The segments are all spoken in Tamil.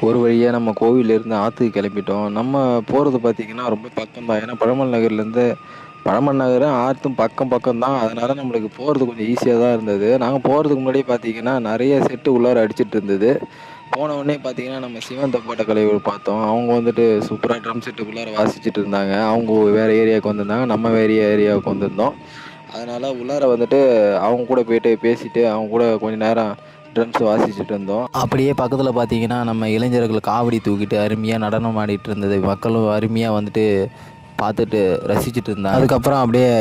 ஒரு வழியா நம்ம கோவில்லேருந்து ஆத்துக்கு கிளம்பிட்டோம். நம்ம போறது பார்த்தீங்கன்னா, ரொம்ப பக்கம் தான். ஏன்னா பழமல் நகர்லேருந்து பழமல் நகரும் ஆத்தும் பக்கம் பக்கம் தான். அதனால நம்மளுக்கு போறது கொஞ்சம் ஈஸியா தான் இருந்தது. நாங்க போறதுக்கு முன்னாடியே பார்த்தீங்கன்னா, நெறைய செட்டு உள்ளார அடிச்சிட்டு இருந்தது. போன உடனே பார்த்தீங்கன்னா, நம்ம சிவன் தப்பாட்ட கலைகள் பார்த்தோம். அவங்க வந்துட்டு சூப்பரா ட்ரம் செட்டுக்குள்ளார வாசிச்சுட்டு இருந்தாங்க. அவங்க வேற ஏரியாவுக்கு வந்திருந்தாங்க. நம்ம வேற ஏரியாவுக்கு வந்திருந்தோம். அதனால உள்ளார வந்துட்டு அவங்க கூட போயிட்டு பேசிட்டு, அவங்க கூட கொஞ்ச நேரம் ட்ரம்ஸ் வாசிச்சுட்டு இருந்தோம். அப்படியே பக்கத்துல பார்த்தீங்கன்னா, நம்ம இளைஞர்கள் காவடி தூக்கிட்டு அருமையா நடனம் ஆடிட்டு இருந்தது. மக்களும் அருமையா வந்துட்டு பார்த்துட்டு ரசிச்சுட்டு இருந்தாங்க. அதுக்கப்புறம் அப்படியே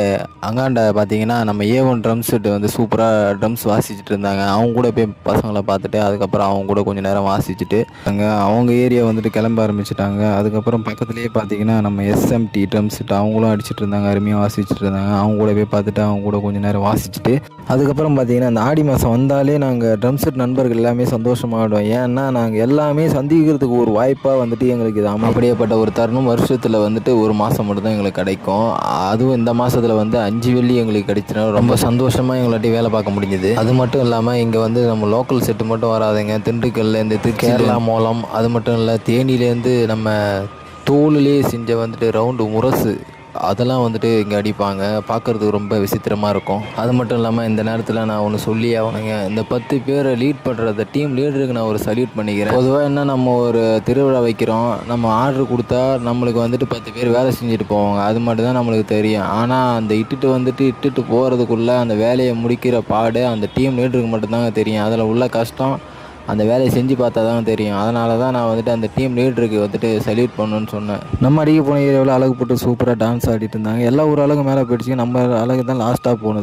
அங்காண்ட பார்த்தீங்கன்னா, நம்ம A1 ட்ரம் செட் வந்து சூப்பரா ட்ரம்ஸ் வாசிச்சுட்டு இருந்தாங்க. அவங்க கூட போய் பசங்கள பார்த்துட்டு, அதுக்கப்புறம் அவங்க கூட கொஞ்ச நேரம் வாசிச்சுட்டு, அவங்க ஏரியா வந்துட்டு கிளம்ப ஆரம்பிச்சுட்டாங்க. அதுக்கப்புறம் பக்கத்திலேயே பார்த்தீங்கன்னா, நம்ம SMT ட்ரம் செட் அவங்களும் அடிச்சிட்டு இருந்தாங்க. அருமையா வாசிச்சுட்டு இருந்தாங்க. அவங்க கூட போய் பார்த்துட்டு, அவங்க கூட கொஞ்ச நேரம் வாசிச்சுட்டு, அதுக்கப்புறம் பார்த்தீங்கன்னா, இந்த ஆடி மாதம் வந்தாலே நாங்க ட்ரம் செட் நண்பர்கள் எல்லாமே சந்தோஷமாயிடுவோம். ஏன்னா, நாங்க எல்லாமே சந்திக்கிறதுக்கு ஒரு வாய்ப்பா வந்துட்டு எங்களுக்கு இது அப்படியேப்பட்ட ஒரு தருணம் வருஷத்துல வந்துட்டு 1 மாசம் மட்டும் தான் எங்களுக்கு கிடைக்கும். அதுவும் இந்த மாசத்துல வந்து 5 வெள்ளி எங்களுக்கு கிடைச்சுனா ரொம்ப சந்தோஷமா எங்களாட்டி வேலை பார்க்க முடிஞ்சது. அது மட்டும் இல்லாம இங்க வந்து நம்ம லோக்கல் செட்டு மட்டும் வராதுங்க. திண்டுக்கல்லேருந்து கேரளா மோளம், அது மட்டும் இல்லை தேனியிலேருந்து நம்ம தோலுலேயே செஞ்ச வந்துட்டு ரவுண்டு முரசு அதெல்லாம் வந்துட்டு இங்கே அடிப்பாங்க. பார்க்குறதுக்கு ரொம்ப விசித்திரமாக இருக்கும். அது மட்டும் இல்லாமல் இந்த நேரத்தில் நான் ஒன்று சொல்லி ஆகணுங்க. இந்த 10 பேரை லீட் பண்ணுறத டீம் லீடருக்கு நான் ஒரு சல்யூட் பண்ணிக்கிறேன். பொதுவாக என்ன நம்ம ஒரு திருவிழா வைக்கிறோம், நம்ம ஆர்டர் கொடுத்தா நம்மளுக்கு வந்துட்டு 10 பேர் வேலை செஞ்சுட்டு போவாங்க. அது மட்டும் தான் நம்மளுக்கு தெரியும். ஆனால் அந்த இட்டுட்டு போகிறதுக்குள்ளே அந்த வேலையை முடிக்கிற பாடு அந்த டீம் லீடருக்கு மட்டும்தாங்க தெரியும். அதில் உள்ள கஷ்டம் அந்த வேலையை செஞ்சு பார்த்தா தான் தெரியும். அதனால தான் நான் வந்துட்டு அந்த டீம் லீடருக்கு வந்துட்டு சல்யூட் பண்ணணுன்னு சொன்னேன். நம்ம அடிக்க போன ஏரியாவில் அழகு போட்டு சூப்பராக டான்ஸ் ஆடிட்டு இருந்தாங்க. எல்லா ஒரு அழகு மேலே போயிடுச்சு. நம்ம அழகு தான் லாஸ்ட்டாக போனது.